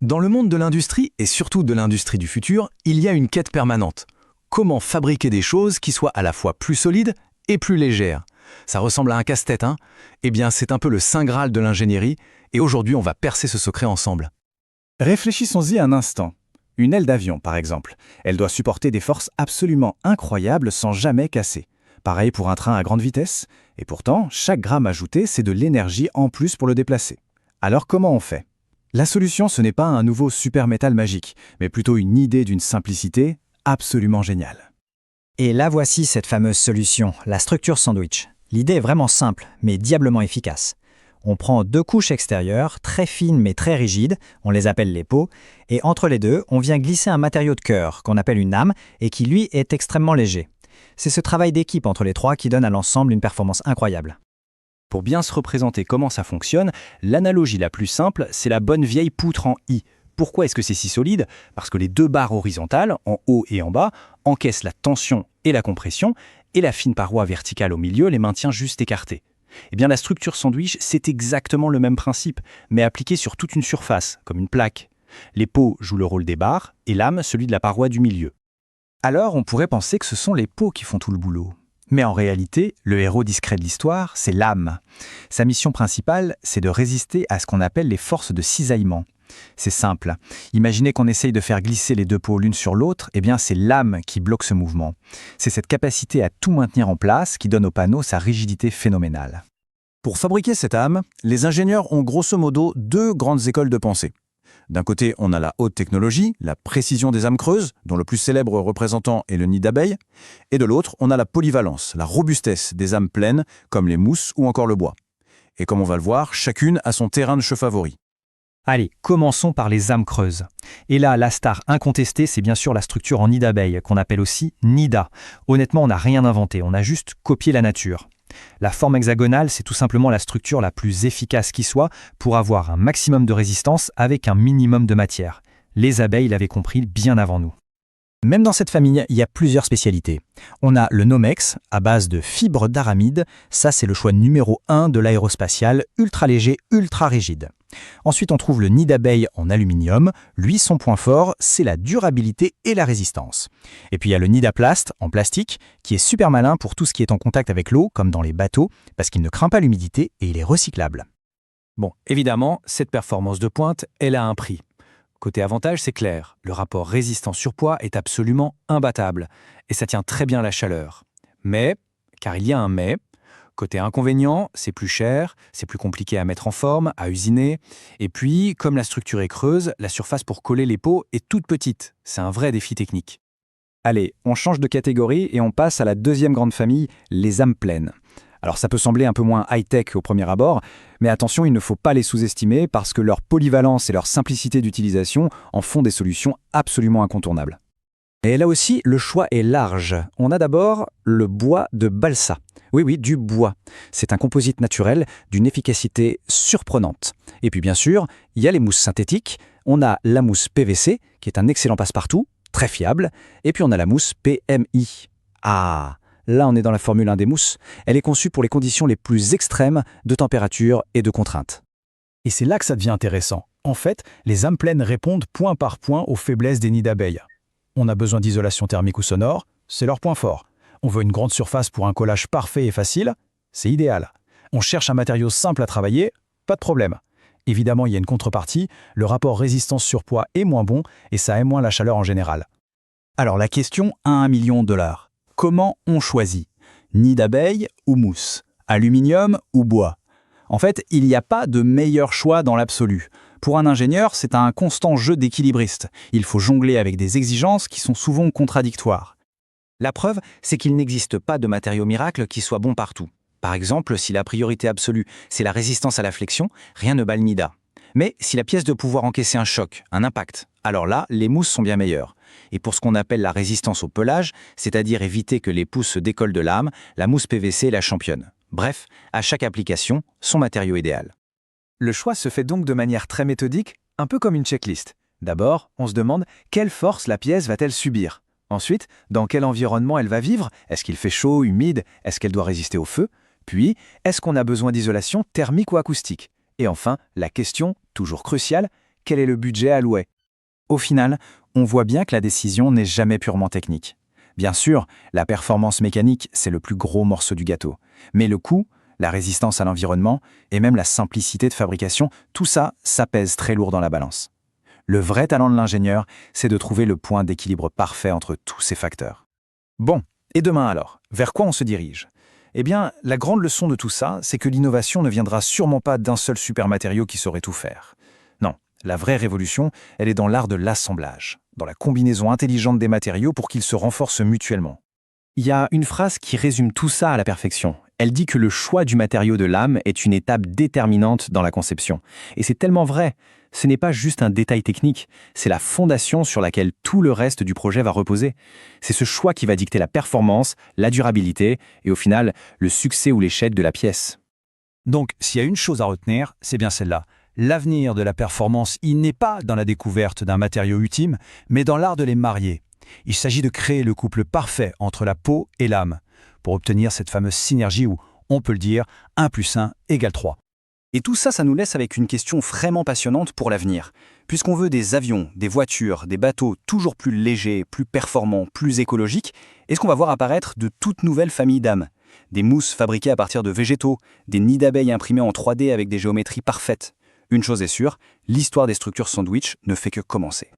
Dans le monde de l'industrie, et surtout de l'industrie du futur, il y a une quête permanente. Comment fabriquer des choses qui soient à la fois plus solides et plus légères? Ça ressemble à un casse-tête, hein? Eh bien, c'est un peu le saint graal de l'ingénierie, et aujourd'hui, on va percer ce secret ensemble. Réfléchissons-y un instant. Une aile d'avion, par exemple. Elle doit supporter des forces absolument incroyables sans jamais casser. Pareil pour un train à grande vitesse. Et pourtant, chaque gramme ajouté, c'est de l'énergie en plus pour le déplacer. Alors comment on fait? La solution, ce n'est pas un nouveau super métal magique, mais plutôt une idée d'une simplicité absolument géniale. Et là voici cette fameuse solution, la structure sandwich. L'idée est vraiment simple, mais diablement efficace. On prend deux couches extérieures, très fines mais très rigides, on les appelle les pots, et entre les deux, on vient glisser un matériau de cœur, qu'on appelle une âme, et qui lui est extrêmement léger. C'est ce travail d'équipe entre les trois qui donne à l'ensemble une performance incroyable. Pour bien se représenter comment ça fonctionne, l'analogie la plus simple, c'est la bonne vieille poutre en I. Pourquoi est-ce que c'est si solide? Parce que les deux barres horizontales, en haut et en bas, encaissent la tension et la compression, et la fine paroi verticale au milieu les maintient juste écartés. Eh bien, la structure sandwich, c'est exactement le même principe, mais appliqué sur toute une surface, comme une plaque. Les pots jouent le rôle des barres, et l'âme celui de la paroi du milieu. Alors, on pourrait penser que ce sont les pots qui font tout le boulot. Mais en réalité, le héros discret de l'histoire, c'est l'âme. Sa mission principale, c'est de résister à ce qu'on appelle les forces de cisaillement. C'est simple. Imaginez qu'on essaye de faire glisser les deux pots l'une sur l'autre, eh bien c'est l'âme qui bloque ce mouvement. C'est cette capacité à tout maintenir en place qui donne au panneau sa rigidité phénoménale. Pour fabriquer cette âme, les ingénieurs ont grosso modo deux grandes écoles de pensée. D'un côté, on a la haute technologie, la précision des âmes creuses, dont le plus célèbre représentant est le nid d'abeille, et de l'autre, on a la polyvalence, la robustesse des âmes pleines, comme les mousses ou encore le bois. Et comme on va le voir, chacune a son terrain de jeu favori. Allez, commençons par les âmes creuses. Et là, la star incontestée, c'est bien sûr la structure en nid d'abeille, qu'on appelle aussi nida. Honnêtement, on n'a rien inventé, on a juste copié la nature. La forme hexagonale, c'est tout simplement la structure la plus efficace qui soit pour avoir un maximum de résistance avec un minimum de matière. Les abeilles l'avaient compris bien avant nous. Même dans cette famille, il y a plusieurs spécialités. On a le Nomex, à base de fibres d'aramide. Ça, c'est le choix numéro 1 de l'aérospatial, ultra léger, ultra rigide. Ensuite, on trouve le nid d'abeille en aluminium. Lui, son point fort, c'est la durabilité et la résistance. Et puis, il y a le Nidaplast en plastique, qui est super malin pour tout ce qui est en contact avec l'eau, comme dans les bateaux, parce qu'il ne craint pas l'humidité et il est recyclable. Bon, évidemment, cette performance de pointe, elle a un prix. Côté avantage, c'est clair, le rapport résistance-surpoids est absolument imbattable, et ça tient très bien la chaleur. Mais, car il y a un mais, côté inconvénient, c'est plus cher, c'est plus compliqué à mettre en forme, à usiner, et puis, comme la structure est creuse, la surface pour coller les pots est toute petite. C'est un vrai défi technique. Allez, on change de catégorie et on passe à la deuxième grande famille, les âmes pleines. Alors ça peut sembler un peu moins high-tech au premier abord, mais attention, il ne faut pas les sous-estimer parce que leur polyvalence et leur simplicité d'utilisation en font des solutions absolument incontournables. Et là aussi, le choix est large. On a d'abord le bois de balsa. Oui, du bois. C'est un composite naturel d'une efficacité surprenante. Et puis bien sûr, il y a les mousses synthétiques. On a la mousse PVC, qui est un excellent passe-partout, très fiable. Et puis on a la mousse PMI. Ah, là on est dans la Formule 1 des mousses. Elle est conçue pour les conditions les plus extrêmes de température et de contraintes. Et c'est là que ça devient intéressant. En fait, les âmes pleines répondent point par point aux faiblesses des nids d'abeilles. On a besoin d'isolation thermique ou sonore, c'est leur point fort. On veut une grande surface pour un collage parfait et facile, c'est idéal. On cherche un matériau simple à travailler, pas de problème. Évidemment, il y a une contrepartie, le rapport résistance-surpoids est moins bon et ça aime moins la chaleur en général. Alors la question à $1 million. Comment on choisit? Nid d'abeille ou mousse? Aluminium ou bois? En fait, il n'y a pas de meilleur choix dans l'absolu. Pour un ingénieur, c'est un constant jeu d'équilibriste. Il faut jongler avec des exigences qui sont souvent contradictoires. La preuve, c'est qu'il n'existe pas de matériau miracle qui soit bon partout. Par exemple, si la priorité absolue, c'est la résistance à la flexion, rien ne bat le nida. Mais si la pièce doit pouvoir encaisser un choc, un impact, alors là, les mousses sont bien meilleures. Et pour ce qu'on appelle la résistance au pelage, c'est-à-dire éviter que les pouces se décollent de l'âme, la mousse PVC est la championne. Bref, à chaque application, son matériau idéal. Le choix se fait donc de manière très méthodique, un peu comme une checklist. D'abord, on se demande quelle force la pièce va-t-elle subir. Ensuite, dans quel environnement elle va vivre? Est-ce qu'il fait chaud, humide? Est-ce qu'elle doit résister au feu? Puis, est-ce qu'on a besoin d'isolation thermique ou acoustique? Et enfin, la question, toujours cruciale, quel est le budget alloué. Au final, on voit bien que la décision n'est jamais purement technique. Bien sûr, la performance mécanique, c'est le plus gros morceau du gâteau. Mais le coût, la résistance à l'environnement et même la simplicité de fabrication, tout ça, ça pèse très lourd dans la balance. Le vrai talent de l'ingénieur, c'est de trouver le point d'équilibre parfait entre tous ces facteurs. Bon, et demain alors, vers quoi on se dirige? Eh bien, la grande leçon de tout ça, c'est que l'innovation ne viendra sûrement pas d'un seul super matériau qui saurait tout faire. Non, la vraie révolution, elle est dans l'art de l'assemblage, dans la combinaison intelligente des matériaux pour qu'ils se renforcent mutuellement. Il y a une phrase qui résume tout ça à la perfection. Elle dit que le choix du matériau de lame est une étape déterminante dans la conception. Et c'est tellement vrai. Ce n'est pas juste un détail technique, c'est la fondation sur laquelle tout le reste du projet va reposer. C'est ce choix qui va dicter la performance, la durabilité et au final, le succès ou l'échec de la pièce. Donc, s'il y a une chose à retenir, c'est bien celle-là. L'avenir de la performance, il n'est pas dans la découverte d'un matériau ultime, mais dans l'art de les marier. Il s'agit de créer le couple parfait entre la peau et l'âme, pour obtenir cette fameuse synergie où, on peut le dire, 1 + 1 = 3. Et tout ça, ça nous laisse avec une question vraiment passionnante pour l'avenir. Puisqu'on veut des avions, des voitures, des bateaux toujours plus légers, plus performants, plus écologiques, est-ce qu'on va voir apparaître de toutes nouvelles familles d'âmes? Des mousses fabriquées à partir de végétaux, des nids d'abeilles imprimés en 3D avec des géométries parfaites. Une chose est sûre, l'histoire des structures sandwich ne fait que commencer.